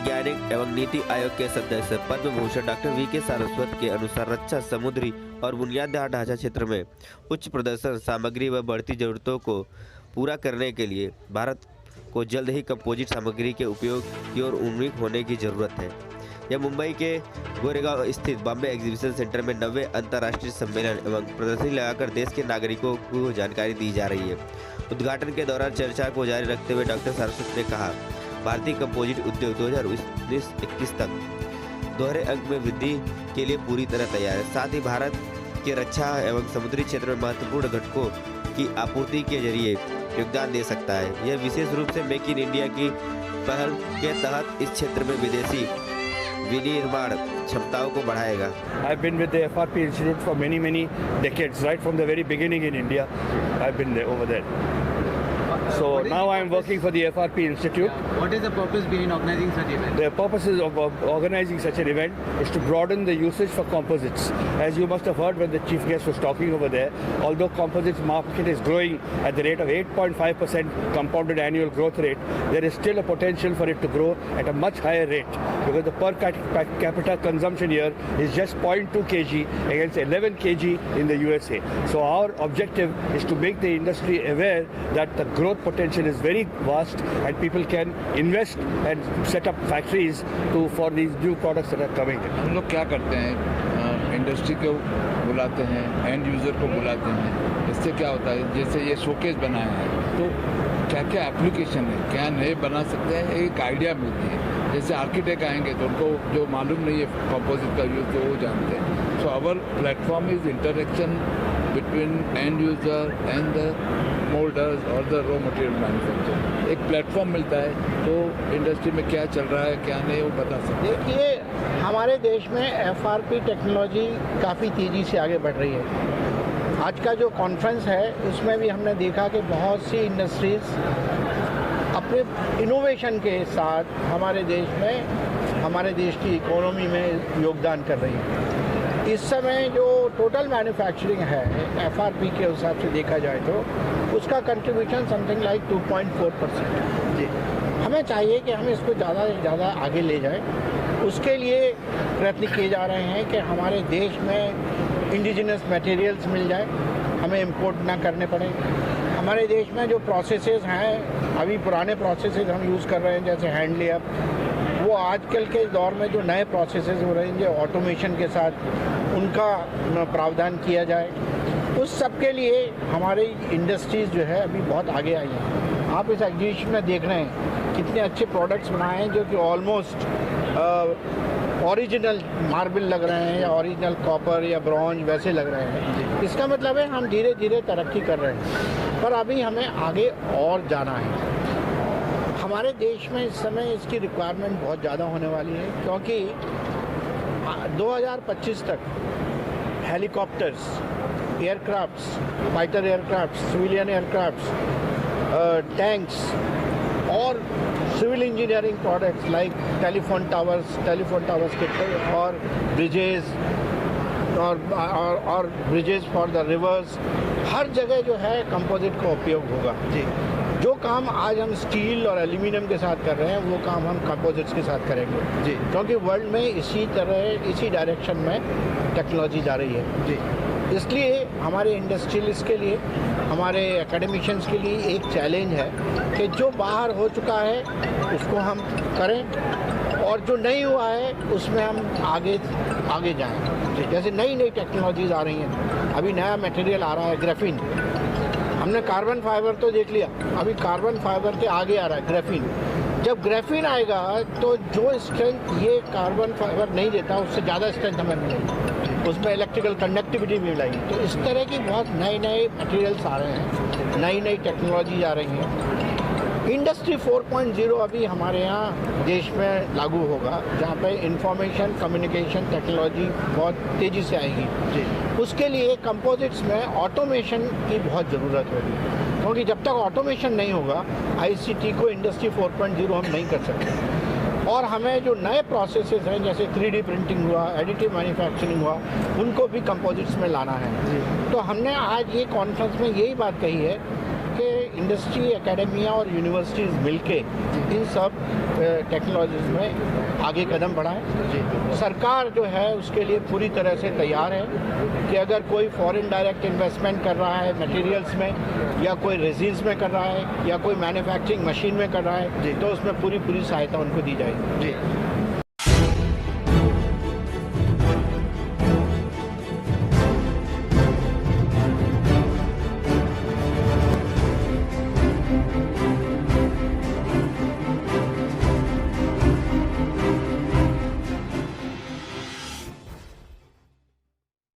वैज्ञानिक एवं नीति आयोग के सदस्य पद्म भूषण डॉक्टर वी.के. सारस्वत के अनुसार रक्षा, समुद्री और बुनियादी ढांचा क्षेत्र में उच्च प्रदर्शन सामग्री व बढ़ती जरूरतों को पूरा करने के लिए भारत को जल्द ही कंपोजिट सामग्री के उपयोग की ओर उन्मुख होने की जरूरत है। यह मुंबई के गोरेगांव स्थित बॉम्बे एग्जीबिशन सेंटर में 90वें अंतर्राष्ट्रीय सम्मेलन एवं प्रदर्शनी लगाकर देश के नागरिकों को जानकारी दी जा रही है। उद्घाटन के दौरान चर्चा को जारी रखते हुए डॉक्टर सारस्वत ने कहा, भारतीय कंपोजिट उद्योग 2019-21 तक दोहरे अंक में वृद्धि के लिए पूरी तरह तैयार है। साथ ही भारत के रक्षा एवं समुद्री क्षेत्र में महत्वपूर्ण घटकों की आपूर्ति के जरिए योगदान दे सकता है। यह विशेष रूप से मेक इन इंडिया की पहल के तहत इस क्षेत्र में विदेशी विनिर्माण क्षमताओं को बढ़ाएगा। I've been with the FRP Institute for many decades, right from the very beginning in India. I've been there, over there. So now I am working for the FRP Institute. What is the purpose behind organizing such event? The purposes of organizing such an event is to broaden the usage for composites. As you must have heard when the chief guest was talking over there, although composites market is growing at the rate of 8.5% compounded annual growth rate, there is still a potential for it to grow at a much higher rate because the per capita consumption here is just 0.2 kg against 11 kg in the USA. So our objective is to make the industry aware that the growth potential is very vast and people can invest and set up factories for these new products that are coming in. हम लोग क्या करते हैं, industry को बुलाते हैं, end user को बुलाते हैं। इससे क्या होता है, जैसे ये शोकेस बनाया है तो क्या क्या एप्लीकेशन है, क्या नए बना सकते हैं, एक आइडिया मिलती है। जैसे आर्किटेक्ट आएंगे तो उनको जो मालूम नहीं है कंपोजिट का यूज़ तो वो जानते हैं। So our platform is interaction between end user and the moulders और द रॉ मटेरियल मैन्युफैक्चर। एक प्लेटफॉर्म मिलता है तो इंडस्ट्री में क्या चल रहा है क्या नहीं वो बता सकते हैं। देखिए, हमारे देश में एफआरपी टेक्नोलॉजी काफ़ी तेज़ी से आगे बढ़ रही है। आज का जो कॉन्फ्रेंस है उसमें भी हमने देखा कि बहुत सी इंडस्ट्रीज़ अपने इनोवेशन के साथ हमारे देश में, हमारे देश की इकोनॉमी में योगदान कर रही है। इस समय जो टोटल मैन्युफैक्चरिंग है एफआरपी के हिसाब से देखा जाए तो उसका कंट्रीब्यूशन समथिंग लाइक 2.4%। जी, हमें चाहिए कि हम इसको ज़्यादा से ज़्यादा आगे ले जाएं। उसके लिए प्रयत्न किए जा रहे हैं कि हमारे देश में इंडिजिनस मटेरियल्स मिल जाए, हमें इंपोर्ट ना करने पड़े। हमारे देश में जो प्रोसेसेस हैं, अभी पुराने प्रोसेसेस हम यूज़ कर रहे हैं जैसे हैंड लेअप, वो आजकल के दौर में जो नए प्रोसेसेस हो रहे हैं जो ऑटोमेशन के साथ उनका प्रावधान किया जाए। उस सब के लिए हमारी इंडस्ट्रीज़ जो है अभी बहुत आगे आई हैं। आप इस एग्जीबिशन में देख रहे हैं कितने अच्छे प्रोडक्ट्स बनाए हैं जो कि ऑलमोस्ट ओरिजिनल मार्बल लग रहे हैं या ओरिजिनल कॉपर या ब्रॉन्ज वैसे लग रहे हैं। इसका मतलब है हम धीरे धीरे तरक्की कर रहे हैं, पर अभी हमें आगे और जाना है। हमारे देश में इस समय इसकी रिक्वायरमेंट बहुत ज़्यादा होने वाली है क्योंकि 2025 तक helicopters, aircrafts, fighter aircrafts, civilian aircrafts, tanks और civil engineering products like telephone towers के और ब्रिजेस और ब्रिजेस फॉर द रिवर्स, हर जगह जो है कंपोजिट का उपयोग होगा। जी, जो काम आज हम स्टील और एल्यूमिनियम के साथ कर रहे हैं वो काम हम कंपोजिट्स के साथ करेंगे। जी, क्योंकि वर्ल्ड में इसी डायरेक्शन में टेक्नोलॉजी जा रही है। जी, इसलिए हमारे इंडस्ट्रियलिस्ट के लिए, हमारे एकेडमिशियंस के लिए एक चैलेंज है कि जो बाहर हो चुका है उसको हम करें और जो नहीं हुआ है उसमें हम आगे जाएं। जैसे नई टेक्नोलॉजीज़ आ रही हैं, अभी नया मटेरियल आ रहा है ग्राफीन। हमने कार्बन फाइबर तो देख लिया, अभी कार्बन फाइबर के आगे आ रहा है ग्राफीन। जब ग्राफीन आएगा तो जो स्ट्रेंथ ये कार्बन फाइबर नहीं देता उससे ज़्यादा स्ट्रेंथ हमें मिलेगी, उसमें इलेक्ट्रिकल कंडक्टिविटी भी मिलेगी। तो इस तरह की बहुत नए मटेरियल्स आ रहे हैं, नई टेक्नोलॉजी आ रही हैं। इंडस्ट्री 4.0 अभी हमारे यहाँ देश में लागू होगा, जहाँ पे इंफॉर्मेशन कम्युनिकेशन टेक्नोलॉजी बहुत तेज़ी से आएगी। उसके लिए कंपोजिट्स में ऑटोमेशन की बहुत ज़रूरत होगी, क्योंकि जब तक ऑटोमेशन नहीं होगा आईसीटी को इंडस्ट्री 4.0 हम नहीं कर सकते। और हमें जो नए प्रोसेसेस हैं जैसे 3D प्रिंटिंग हुआ, एडिटिव मैन्युफैक्चरिंग हुआ, उनको भी कंपोजिट्स में लाना है। तो हमने आज ये कॉन्फ्रेंस में यही बात कही है कि इंडस्ट्री, एकेडमिया और यूनिवर्सिटीज़ मिलके इन सब टेक्नोलॉजीज़ में आगे कदम बढ़ाएं। सरकार जो है उसके लिए पूरी तरह से तैयार है कि अगर कोई फॉरेन डायरेक्ट इन्वेस्टमेंट कर रहा है मटेरियल्स में, या कोई रेजिन्स में कर रहा है, या कोई मैन्युफैक्चरिंग मशीन में कर रहा है, तो उसमें पूरी सहायता उनको दी जाएगी।